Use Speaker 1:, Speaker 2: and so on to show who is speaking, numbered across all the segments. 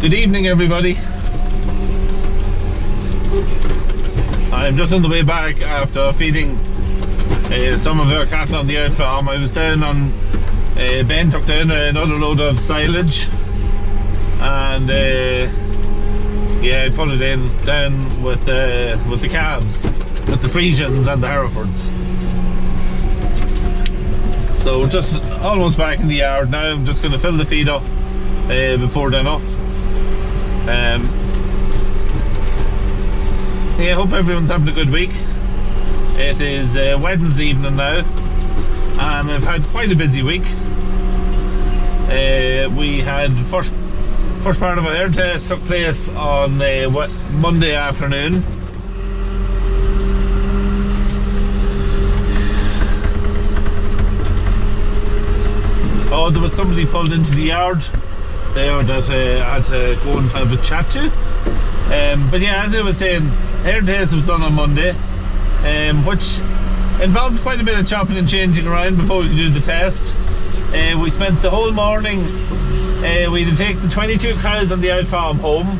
Speaker 1: Good evening, everybody. I'm just on the way back after feeding some of our cattle on the out farm. I was down on Ben took down another load of silage, and yeah, I put it down with the calves, with the Friesians and the Heifers. So just almost back in the yard now. I'm just going to fill the feed up before dinner. Yeah, I hope everyone's having a good week. It is Wednesday evening now, and I've had quite a busy week. We had first part of our air test took place on Monday afternoon. Oh, there was somebody pulled into the yard there that I had to go and have a chat to. But yeah, as I was saying, air test was done on Monday, which involved quite a bit of chopping and changing around before we could do the test. We spent the whole morning, we had to take the 22 cows on the out farm home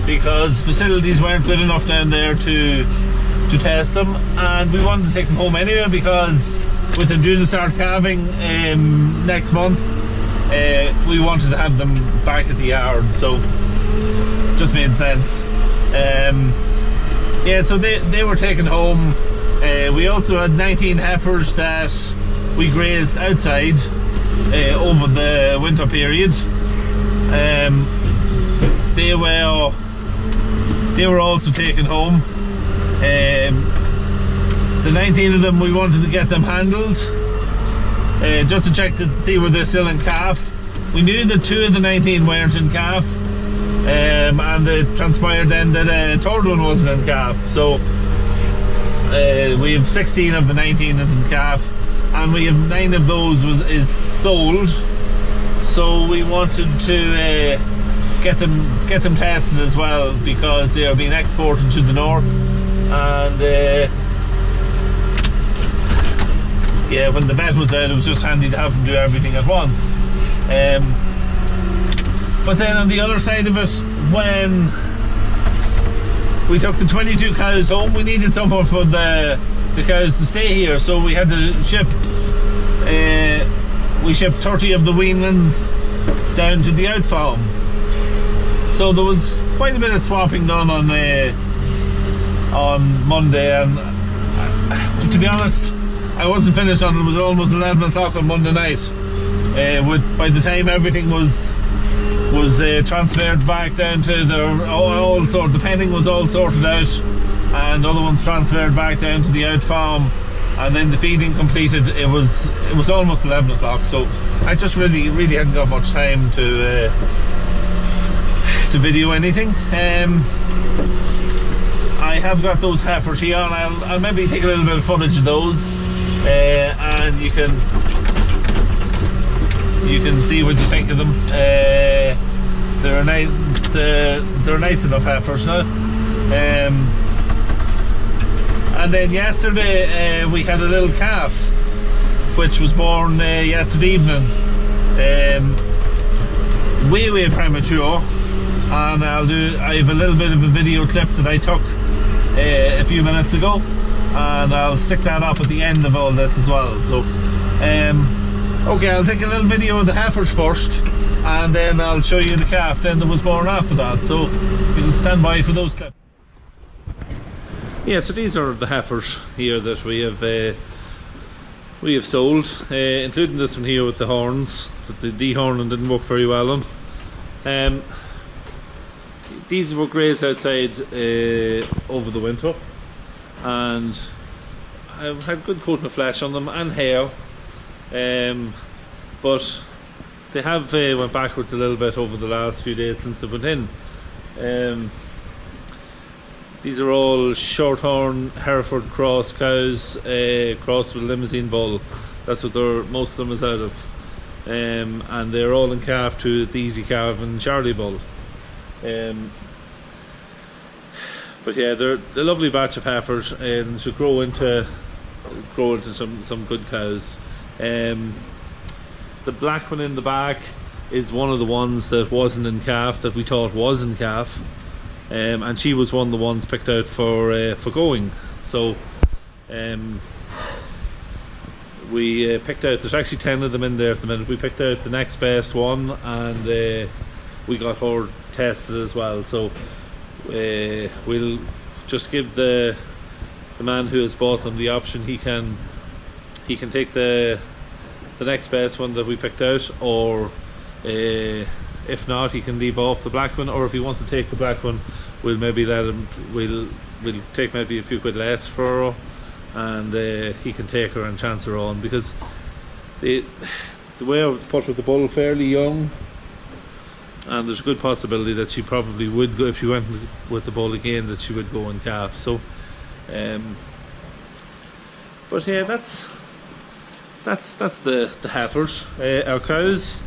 Speaker 1: because facilities weren't good enough down there to test them, and we wanted to take them home anyway because with them due to start calving next month, we wanted to have them back at the yard, so just made sense. Yeah, so they were taken home. We also had 19 heifers that we grazed outside over the winter period. They were also taken home. The 19 of them, we wanted to get them handled just to check to see were they still in calf. We knew that 2 of the 19 weren't in calf, and it transpired then that a third one wasn't in calf. So we have 16 of the 19 is in calf, and we have 9 of those is sold. So we wanted to get them tested as well because they are being exported to the north, and yeah, when the vet was out, it was just handy to have them do everything at once. But then on the other side of it, when we took the 22 cows home, we needed somewhere for the cows to stay here, so we had to ship. We shipped 30 of the weanlings down to the out farm. So there was quite a bit of swapping done on Monday, and to be honest, I wasn't finished on it. It was almost 11 o'clock on Monday night. By the time everything was transferred back down to the penning was all sorted out, and other ones transferred back down to the out farm, and then the feeding completed. It was almost 11 o'clock. So I just really hadn't got much time to video anything. I have got those heifers here, and I'll maybe take a little bit of footage of those. And you can see what you think of them. They're nice enough heifers now. And then yesterday we had a little calf which was born yesterday evening, way premature, and I have a little bit of a video clip that I took a few minutes ago, and I'll stick that up at the end of all this as well. So okay, I'll take a little video of the heifers first, and then I'll show you the calf then that was born after that, so you can stand by for those clips. Yeah, so these are the heifers here that we have sold, including this one here with the horns that the dehorning didn't work very well on. These were grazed outside over the winter, and I've had good coating of flesh on them and hair, but they have went backwards a little bit over the last few days since they went in. These are all shorthorn Hereford cross cows, crossed with Limousine bull. That's what most of them is out of, and they're all in calf to the Easy Calf and Charlie bull. But yeah, they're a lovely batch of heifers and should grow into some good cows. The black one in the back is one of the ones that wasn't in calf, that we thought was in calf, and she was one of the ones picked out for going. So we picked out, there's actually 10 of them in there at the minute. We picked out the next best one, and we got her tested as well. So we'll just give the man who has bought them the option. He can take the next best one that we picked out, or if not, he can leave off the black one, or if he wants to take the black one, we'll maybe let him, we'll take maybe a few quid less for her, and he can take her and chance her on, because the way I put with the bull, fairly young, and there's a good possibility that she probably would go, if she went with the bull again, that she would go in calf. So but yeah, that's the heifers. Our cows,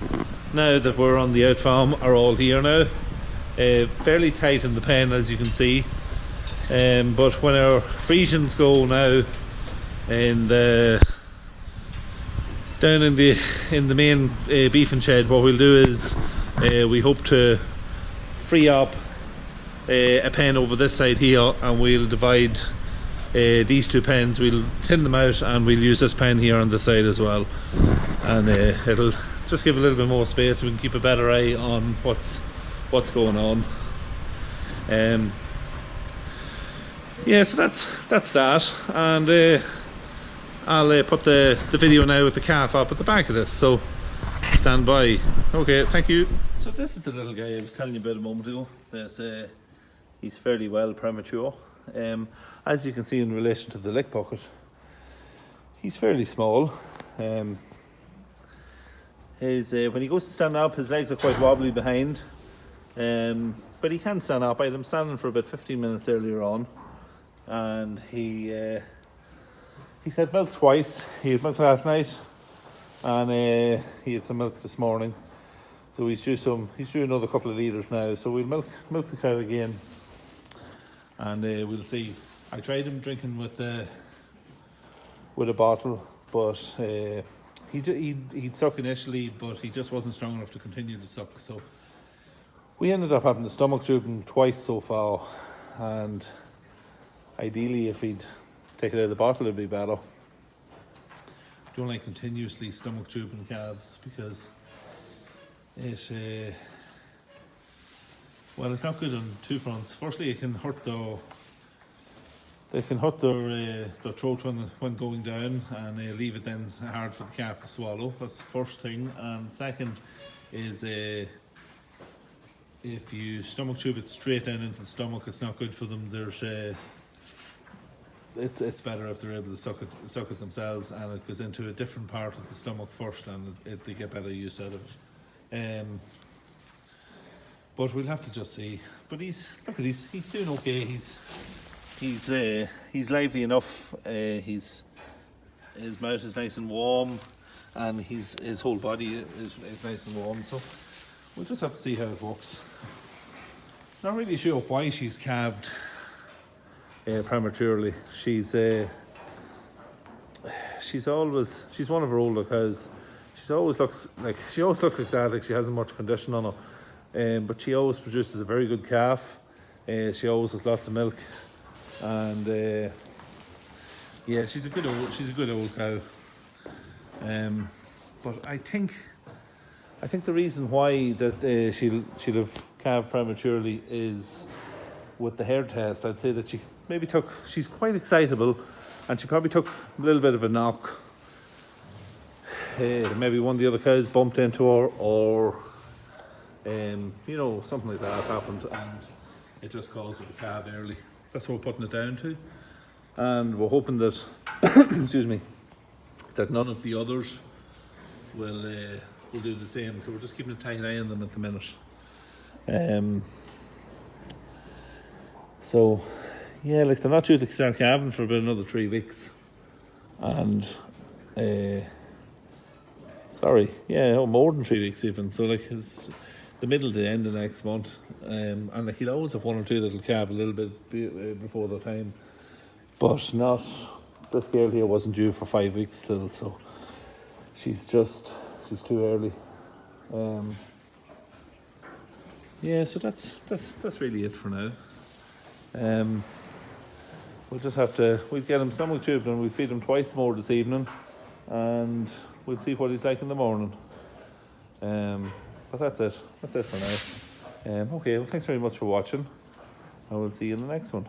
Speaker 1: now that we're on the out farm, are all here now, fairly tight in the pen, as you can see, but when our Friesians go now down in the main beefing shed, what we'll do is we hope to free up a pen over this side here, and we'll divide these two pens. We'll tin them out, and we'll use this pen here on the side as well, and it'll just give a little bit more space so we can keep a better eye on what's going on. Yeah, so that's that, and I'll put the video now with the calf up at the back of this, so stand by. Okay, thank you. So this is the little guy I was telling you about a moment ago. He's fairly well premature. As you can see, in relation to the lick bucket, he's fairly small. When he goes to stand up, his legs are quite wobbly behind, but he can stand up. I had him standing for about 15 minutes earlier on, and he's had milk twice. He had milk last night, and he had some milk this morning. So he's due another couple of litres now. So we'll milk the cow again, and we'll see. I tried him drinking with a bottle, but he'd suck initially, but he just wasn't strong enough to continue to suck. So we ended up having the stomach tubing twice so far, and ideally, if he'd take it out of the bottle, it'd be better. Don't like continuously stomach tubing calves, because it's not good on two fronts. Firstly, it can hurt their throat when going down, and leave it then hard for the calf to swallow. That's the first thing. And second is if you stomach tube it straight down into the stomach, it's not good for them. It's better if they're able to suck it themselves, and it goes into a different part of the stomach first, and they get better use out of it. But we'll have to just see. But he's doing okay. He's lively enough. His mouth is nice and warm, and his whole body is nice and warm. So we'll just have to see how it works. Not really sure why she's calved prematurely. She's one of her older cows. She always looks like that, like she hasn't much condition on her. But she always produces a very good calf. She always has lots of milk, and yeah, she's a good old cow. But I think the reason why that she'll have calved prematurely is with the hair test. I'd say that she's quite excitable, and she probably took a little bit of a knock. Maybe one of the other cows bumped into her, or something like that happened, and it just caused her to calve early. That's what we're putting it down to, and we're hoping that excuse me, that none of the others will do the same. So we're just keeping a tight eye on them at the minute. So yeah, like, they're not due to start calving for about another 3 weeks, and more than 3 weeks even. So like, it's the middle to end of next month, and like, he'll always have one or two that'll calve a little bit before the time, but not. This girl here wasn't due for 5 weeks still, so she's too early. Yeah, so that's really it for now. We'll just have to, we'll get him stomach tubed and we'll feed him twice more this evening, and we'll see what he's like in the morning. But that's it for now. Okay, well, thanks very much for watching, and we'll see you in the next one.